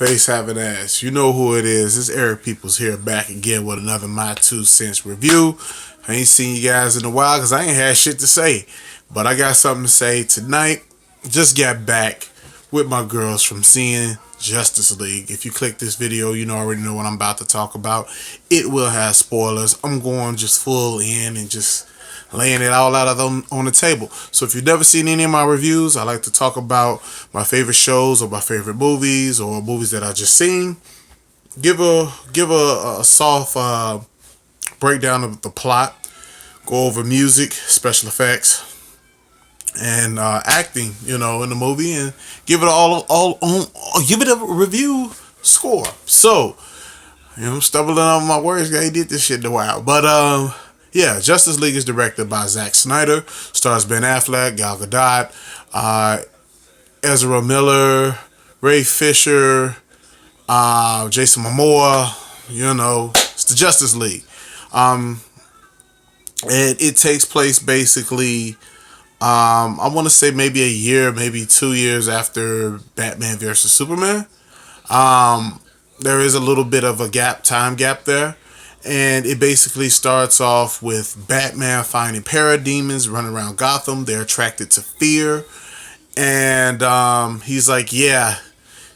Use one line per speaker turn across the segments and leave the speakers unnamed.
Face having ass. You know who it is. It's Eric Peoples here back again with another My Two Cents review. I ain't seen you guys in a while because I ain't had shit to say. But I got something to say tonight. Just got back with my girls from seeing Justice League. If you click this video, you already know what I'm about to talk about. It will have spoilers. I'm going just full in and just laying it all out on the table. So if you've never seen any of my reviews, I like to talk about my favorite shows or my favorite movies or movies that I just seen. Give a soft breakdown of the plot. Go over music, special effects, and acting, in the movie, and give it give it a review score. So, stumbling on my words. I ain't did this shit in a while, but yeah, Justice League is directed by Zack Snyder. Stars Ben Affleck, Gal Gadot, Ezra Miller, Ray Fisher, Jason Momoa. It's the Justice League. And it takes place basically, I want to say maybe a year, maybe 2 years after Batman vs. Superman. There is a little bit of a time gap there. And it basically starts off with Batman finding parademons running around Gotham. They're attracted to fear. And he's like, yeah,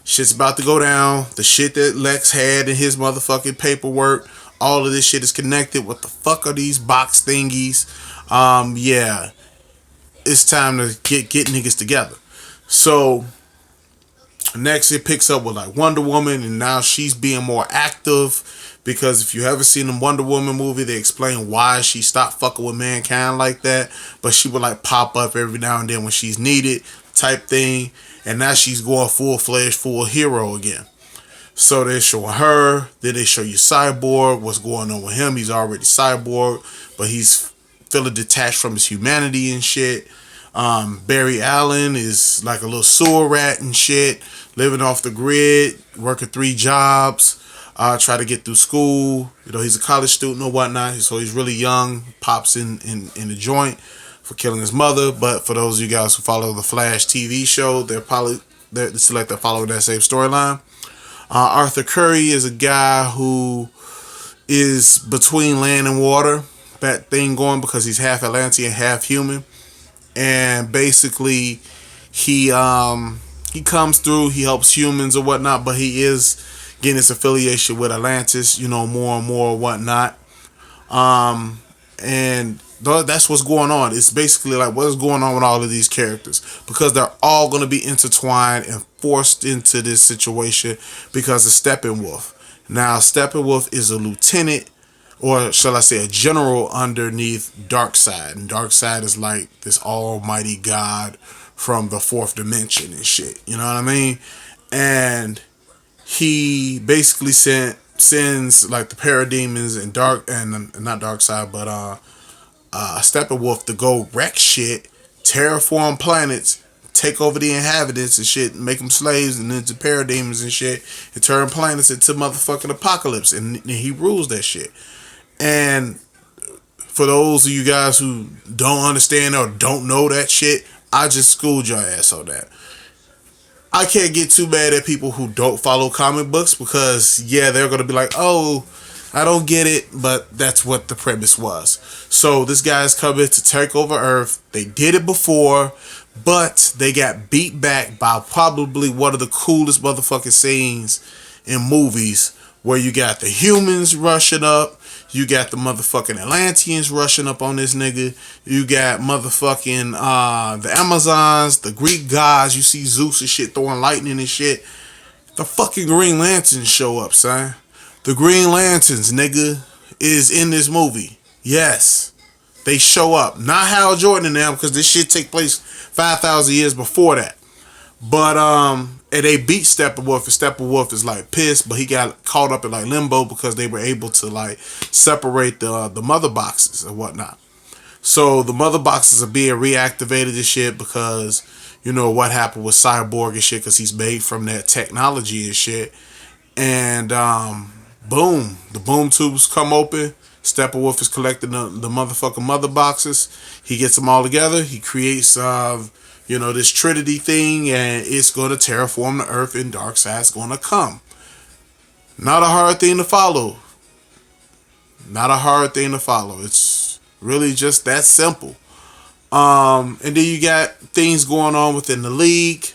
shit's about to go down. The shit that Lex had in his motherfucking paperwork, all of this shit is connected. What the fuck are these box thingies? Yeah, it's time to get niggas together. So next it picks up with like Wonder Woman, and now she's being more active. Because if you ever seen the Wonder Woman movie, they explain why she stopped fucking with mankind like that. But she would like pop up every now and then when she's needed type thing. And now she's going full-fledged, full hero again. So they're showing her. Then they show you Cyborg. What's going on with him? He's already Cyborg. But he's feeling detached from his humanity and shit. Barry Allen is like a little sewer rat and shit. Living off the grid. Working 3 jobs. Try to get through school. He's a college student or whatnot, so he's really young. Pops in the joint for killing his mother. But for those of you guys who follow the Flash TV show, they're following that same storyline. Arthur Curry is a guy who is between land and water. That thing going because he's half Atlantean, half human, and basically he comes through. He helps humans or whatnot, but he is getting his affiliation with Atlantis, more and more whatnot. And that's what's going on. It's basically like what's going on with all of these characters, because they're all going to be intertwined and forced into this situation because of Steppenwolf. Now, Steppenwolf is a lieutenant, or shall I say a general, underneath Darkseid. And Darkseid is like this almighty god from the 4th dimension and shit. You know what I mean? And he basically sends like the parademons and not Darkseid, but Steppenwolf to go wreck shit, terraform planets, take over the inhabitants and shit, make them slaves and into parademons and shit, and turn planets into motherfucking apocalypse, and he rules that shit. And for those of you guys who don't understand or don't know that shit, I just schooled your ass on that. I can't get too mad at people who don't follow comic books because, yeah, they're going to be like, oh, I don't get it, but that's what the premise was. So this guy's coming to take over Earth. They did it before, but they got beat back by probably one of the coolest motherfucking scenes in movies, where you got the humans rushing up. You got the motherfucking Atlanteans rushing up on this nigga. You got motherfucking the Amazons, the Greek gods. You see Zeus and shit throwing lightning and shit. The fucking Green Lanterns show up, son. The Green Lanterns, nigga, is in this movie. Yes. They show up. Not Hal Jordan and them, because this shit take place 5,000 years before that. But and they beat Steppenwolf, and Steppenwolf is like pissed, but he got caught up in like limbo because they were able to like separate the mother boxes and whatnot. So the mother boxes are being reactivated and shit because what happened with Cyborg and shit, because he's made from that technology and shit. And boom, the boom tubes come open. Steppenwolf is collecting the motherfucking mother boxes. He gets them all together. He creates this Trinity thing, and it's going to terraform the Earth, and Darkseid's going to come. Not a hard thing to follow. Not a hard thing to follow. It's really just that simple. And then you got things going on within the league.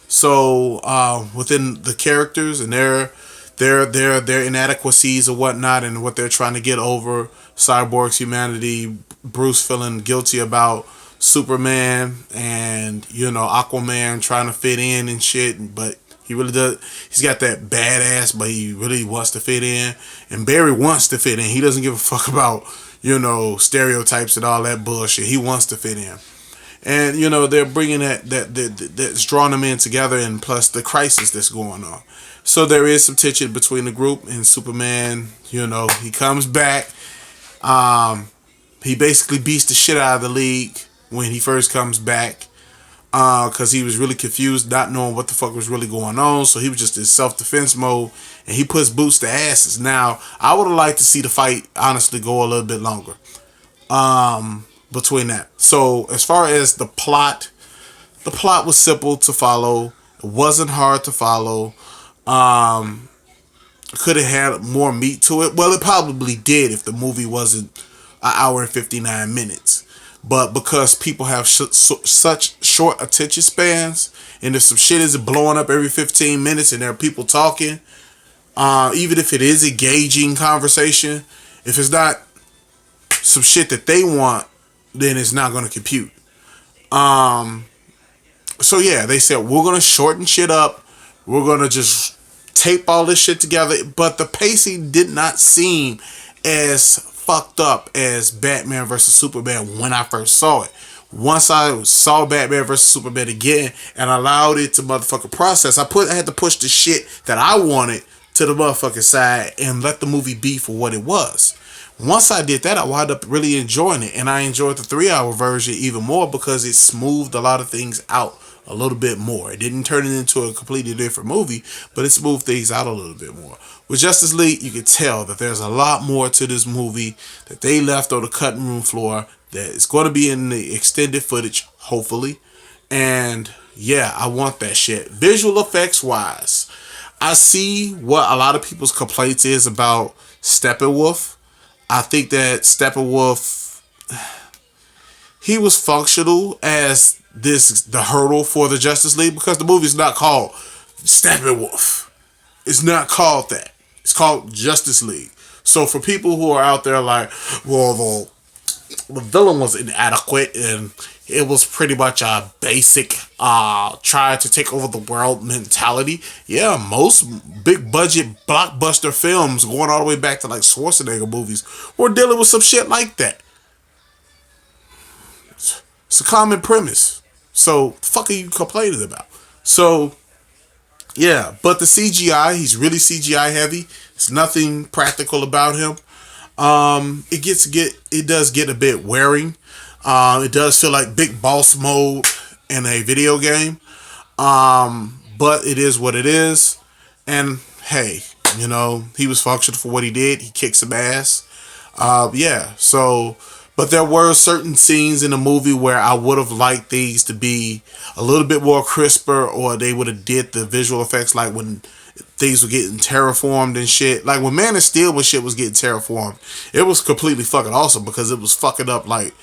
So within the characters and their inadequacies or whatnot, and what they're trying to get over. Cyborg's humanity. Bruce feeling guilty about Superman, and Aquaman trying to fit in and shit, but he really does. He's got that badass, but he really wants to fit in. And Barry wants to fit in. He doesn't give a fuck about stereotypes and all that bullshit. He wants to fit in. And they're bringing that's drawing them in together, and plus the crisis that's going on. So there is some tension between the group and Superman. He comes back. He basically beats the shit out of the league when he first comes back, because he was really confused, not knowing what the fuck was really going on. So he was just in self-defense mode, and he puts boots to asses. Now, I would have liked to see the fight honestly go a little bit longer between that. So as far as the plot was simple to follow. It wasn't hard to follow. Could have had more meat to it. Well, it probably did if the movie wasn't an hour and 59 minutes. But because people have such short attention spans, and there's some shit is blowing up every 15 minutes, and there are people talking, even if it is engaging conversation, if it's not some shit that they want, then it's not going to compute. So yeah, they said, we're going to shorten shit up. We're going to just tape all this shit together. But the pacing did not seem as fucked up as Batman vs. Superman when I first saw it. Once I saw Batman vs. Superman again and allowed it to motherfucking process, I had to push the shit that I wanted to the motherfucking side and let the movie be for what it was. Once I did that, I wound up really enjoying it, and I enjoyed the 3-hour version even more because it smoothed a lot of things out a little bit more. It didn't turn it into a completely different movie, but it smoothed things out a little bit more. With Justice League, you can tell that there's a lot more to this movie that they left on the cutting room floor that is going to be in the extended footage, hopefully. And yeah, I want that shit. Visual effects wise, I see what a lot of people's complaints is about Steppenwolf. I think that Steppenwolf, he was functional as the hurdle for the Justice League, because the movie's not called Steppenwolf. It's not called that. It's called Justice League. So for people who are out there like, well, the villain was inadequate and it was pretty much a basic try to take over the world mentality. Yeah, most big budget blockbuster films going all the way back to like Schwarzenegger movies were dealing with some shit like that. It's a common premise. So, the fuck are you complaining about? So, yeah, but the CGI, he's really CGI heavy. There's nothing practical about him. It does get a bit wearing. It does feel like big boss mode in a video game. But it is what it is. And hey, he was functional for what he did. He kicked some ass. Yeah, so, but there were certain scenes in the movie where I would have liked these to be a little bit more crisper, or they would have did the visual effects like when things were getting terraformed and shit. Like when Man of Steel when shit was getting terraformed, it was completely fucking awesome because it was fucking up like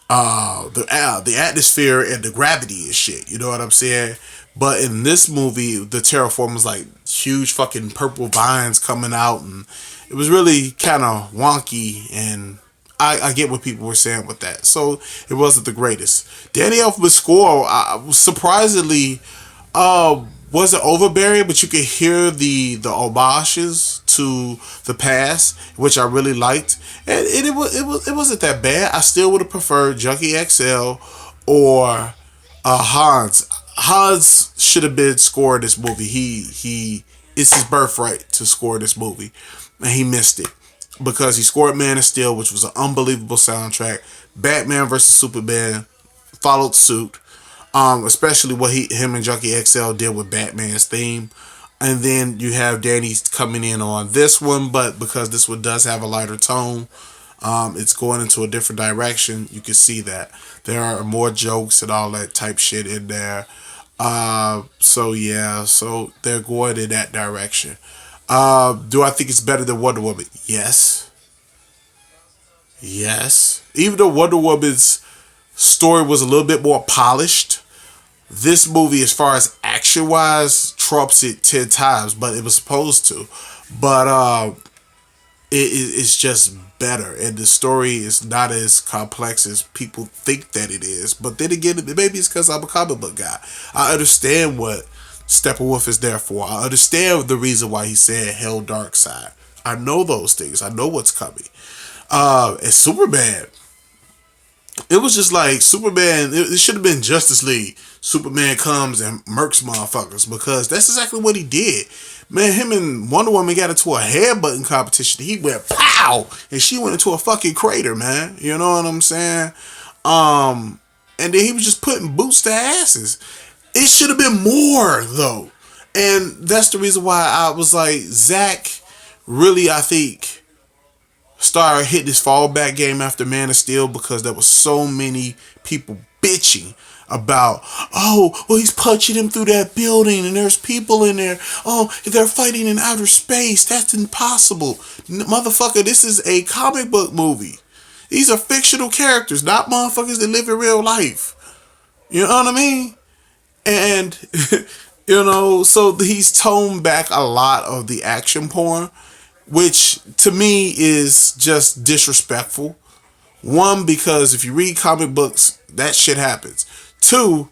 the atmosphere and the gravity and shit. You know what I'm saying? But in this movie, the terraform was like huge fucking purple vines coming out, and it was really kind of wonky, and I get what people were saying with that. So it wasn't the greatest. Danny Elfman's score surprisingly wasn't overbearing, but you could hear the homages to the past, which I really liked, and it wasn't that bad. I still would have preferred Junkie XL or Hans. Hans should have been scoring this movie. He it's his birthright to score this movie, and he missed it because he scored Man of Steel, which was an unbelievable soundtrack. Batman vs. Superman followed suit, especially what him and Junkie XL did with Batman's theme. And then you have Danny coming in on this one, but because this one does have a lighter tone, It's going into a different direction. You can see that there are more jokes and all that type shit in there. So yeah, so they're going in that direction. Do I think it's better than Wonder Woman? Yes. Yes. Even though Wonder Woman's story was a little bit more polished, this movie, as far as action wise, trumps it 10 times, but it was supposed to. But it's just better, and the story is not as complex as people think that it is. But then again, maybe it's because I'm a comic book guy. I understand what Steppenwolf is there for. I understand the reason why he said "Hell Dark Side." I know those things. I know what's coming. And Superman, it was just like Superman. It should have been Justice League. Superman comes and murks motherfuckers because that's exactly what he did. Man, him and Wonder Woman got into a headbutting competition. He went pow, and she went into a fucking crater, man. You know what I'm saying? And then he was just putting boots to asses. It should have been more though, and that's the reason why I was like, Zach really, I think, started hitting his fallback game after Man of Steel because there was so many people bitching about, oh, well, he's punching him through that building and there's people in there. Oh, they're fighting in outer space. That's impossible. Motherfucker, this is a comic book movie. These are fictional characters, not motherfuckers that live in real life. You know what I mean? And, so he's toned back a lot of the action porn, which to me is just disrespectful. One, because if you read comic books, that shit happens. Two,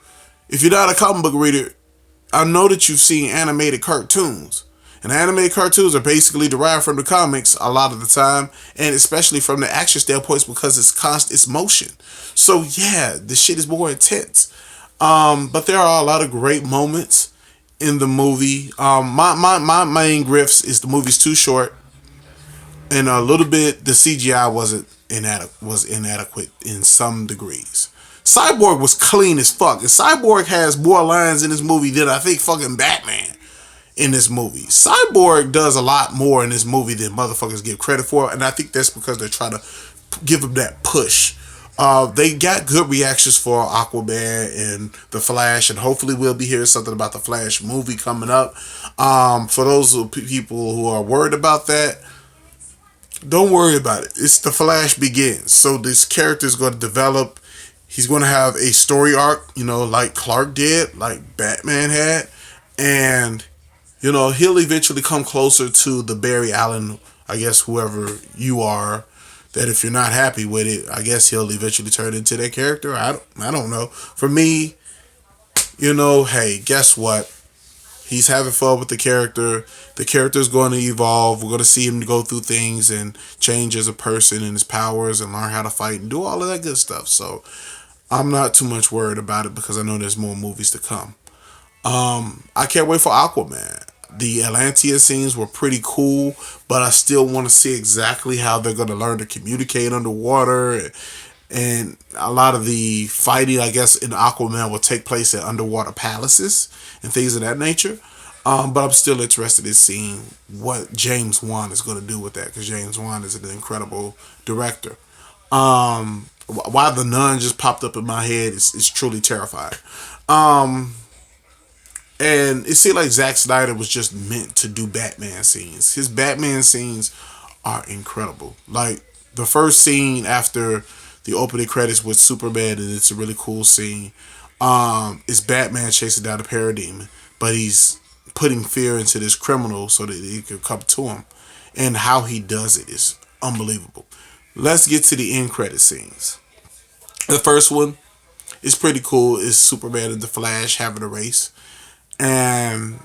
if you're not a comic book reader, I know that you've seen animated cartoons. And animated cartoons are basically derived from the comics a lot of the time, and especially from the action standpoints because it's motion. So yeah, the shit is more intense. But there are a lot of great moments in the movie. My main grifts is the movie's too short, and a little bit the CGI was inadequate in some degrees. Cyborg was clean as fuck, and Cyborg has more lines in this movie than I think fucking Batman in this movie. Cyborg does a lot more in this movie than motherfuckers give credit for, and I think that's because they're trying to give him that push. They got good reactions for Aquaman and The Flash, and hopefully we'll be hearing something about the Flash movie coming up. For those people who are worried about that, don't worry about it. It's The Flash Begins. So this character is going to develop. He's going to have a story arc, like Clark did, like Batman had. And, he'll eventually come closer to the Barry Allen, I guess, whoever you are, that if you're not happy with it, I guess he'll eventually turn into that character. I don't know. For me, hey, guess what? He's having fun with the character. The character is going to evolve. We're going to see him go through things and change as a person and his powers and learn how to fight and do all of that good stuff. So I'm not too much worried about it because I know there's more movies to come. I can't wait for Aquaman. The Atlantean scenes were pretty cool, but I still want to see exactly how they're going to learn to communicate underwater. And a lot of the fighting, I guess, in Aquaman will take place at underwater palaces and things of that nature. But I'm still interested in seeing what James Wan is going to do with that because James Wan is an incredible director. Why the Nun just popped up in my head is truly terrifying. And it seemed like Zack Snyder was just meant to do Batman scenes. His Batman scenes are incredible. Like the first scene after the opening credits with Superman, and it's a really cool scene. Is Batman chasing down a parademon, but he's putting fear into this criminal so that he can come to him. And how he does it is unbelievable. Let's get to the end credit scenes. The first one is pretty cool. It's Superman and the Flash having a race. And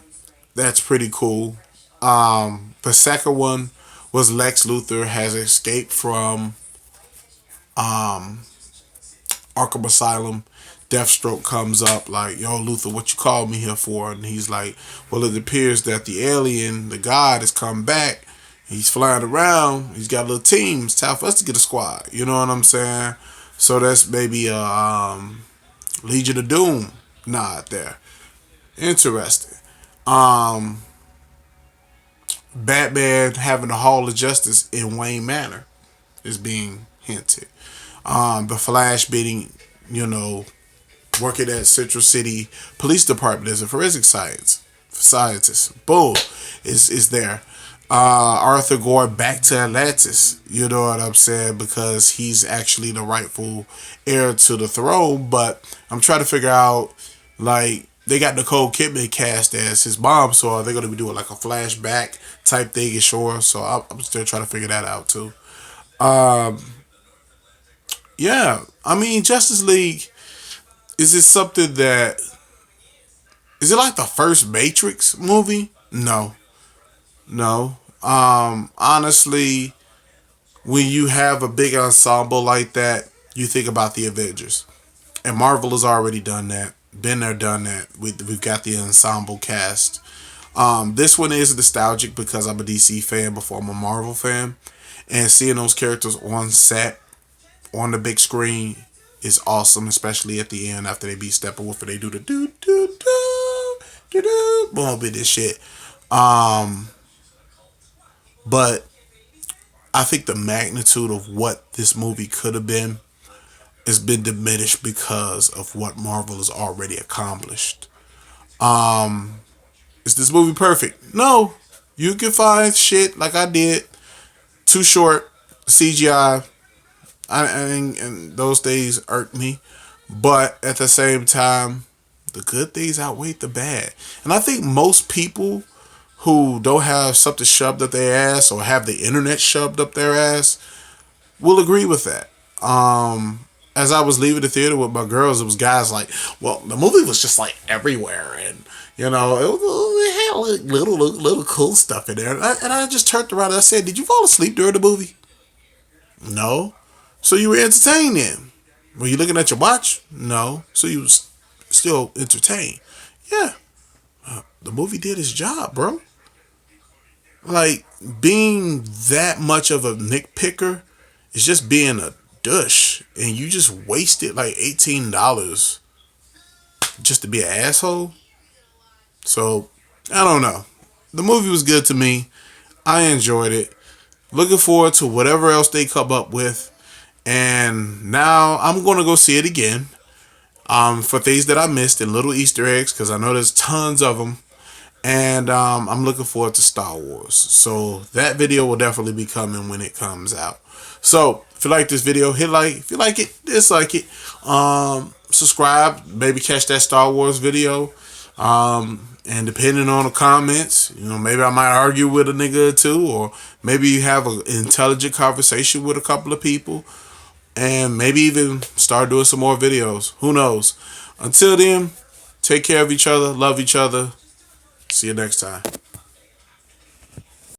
that's pretty cool. The second one was Lex Luthor has escaped from Arkham Asylum. Deathstroke comes up like, yo, Luthor, what you called me here for? And he's like, well, it appears that the alien, the god, has come back. He's flying around. He's got a little team. It's time for us to get a squad. You know what I'm saying? So that's maybe a Legion of Doom nod there. Interesting. Batman having the Hall of Justice in Wayne Manor. is being hinted. The Flash being, you know, working at Central City Police Department as a forensic scientist. Boom, is there. Arthur going back to Atlantis. You know what I'm saying? Because he's actually the rightful heir to the throne. But I'm trying to figure out, like, they got Nicole Kidman cast as his mom, so are they going to be doing like a flashback type thing? Sure. So I'm still trying to figure that out too. Yeah, I mean, Justice League, is it something that, is it like the first Matrix movie? No, no. Honestly, when you have a big ensemble like that, you think about the Avengers, and Marvel has already done that. Been there, done that. We've got the ensemble cast. This one is nostalgic because I'm a DC fan before I'm a Marvel fan, and seeing those characters on set on the big screen is awesome, especially at the end after they beat Steppenwolf and they do the do boom bit this shit. But I think the magnitude of what this movie could have been has been diminished because of what Marvel has already accomplished. Is this movie perfect? No. You can find shit like I did, too short, CGI. And those days irked me. But at the same time, the good things outweigh the bad. And I think most people who don't have something shoved up their ass or have the internet shoved up their ass will agree with that. As I was leaving the theater with my girls, it was guys like, well, the movie was just like everywhere. And, you know, it had little cool stuff in there. And I just turned around and I said, did you fall asleep during the movie? No. So you were entertained then? Were you looking at your watch? No. So you was still entertained? Yeah. The movie did its job, bro. Like, being that much of a nitpicker is just being a douche. And you just wasted like $18 just to be an asshole. So, I don't know. The movie was good to me. I enjoyed it. Looking forward to whatever else they come up with. And now I'm going to go see it again, for things that I missed and little Easter eggs, because I know there's tons of them. And I'm looking forward to Star Wars. So that video will definitely be coming when it comes out. So if you like this video, hit like. If you like it, dislike it. Subscribe. Maybe catch that Star Wars video. And depending on the comments, you know, maybe I might argue with a nigga or two, or maybe you have an intelligent conversation with a couple of people, and maybe even start doing some more videos. Who knows? Until then, take care of each other, love each other. See you next time.